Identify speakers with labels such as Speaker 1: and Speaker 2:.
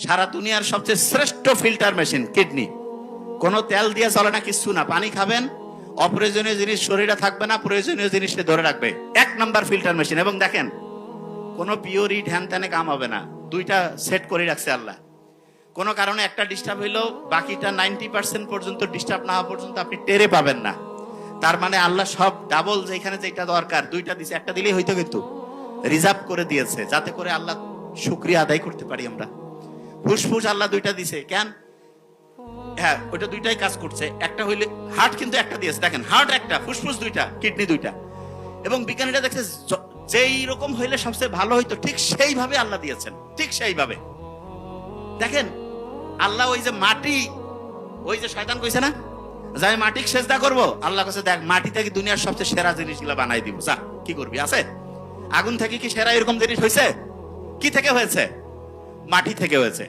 Speaker 1: সারা দুনিয়ার সবচেয়ে শ্রেষ্ঠ ফিল্টার মেশিন কিডনি। কোনো তেল দিয়ে চলে না, কিছু না। পানি খাবেন, অপ্রয়োজনীয় জিনিস শরীরে থাকবে না, প্রয়োজনীয় জিনিসটা ধরে রাখবে। 1 নাম্বার ফিল্টার মেশিন। এবং দেখেন, কোনো পিওরি ঢ্যান ত্যানে কাম হবে না। দুইটা সেট করে রাখছে আল্লাহ। কোনো কারণে একটা ডিস্টার্ব হইলেও বাকিটা 90% পর্যন্ত ডিস্টার্ব না হওয়া পর্যন্ত আপনি টেরে পাবেন না। তার মানে আল্লাহ সব ডাবল, যেখানে যেটা দরকার দুইটা দিছে, একটা দিলেই হইতো, কিন্তু রিজার্ভ করে দিয়েছে যাতে করে আল্লাহ শুকরিয়া আদায় করতে পারি আমরা। ফুসফুস আল্লাহ দুইটা দিছে কেন? হ্যাঁ, ওইটা দুইটাই কাজ করছে। একটা হইলে হার্ট কিন্তু একটা দিয়েছে, দেখেন, হার্ট একটা, ফুসফুস দুইটা, কিডনি দুইটা। এবং বিজ্ঞানীরা দেখছে যেই রকম হইলে সবচেয়ে ভালো হইতো ঠিক সেইভাবে আল্লাহ দিয়েছেন, ঠিক সেইভাবে। দেখেন, আল্লাহ ওই যে মাটি, ওই যে শয়তান কইছে না যে আমি মাটি সেজদা করবো, আল্লাহ কাছে দেখ মাটি থেকে দুনিয়ার সবচেয়ে সেরা জিনিসগুলো বানাই দিব, যা কি করবি, আছে? আগুন থেকে কি সেরা এরকম জিনিস হয়েছে? কি থেকে হয়েছে? মাটি থেকে হয়েছে।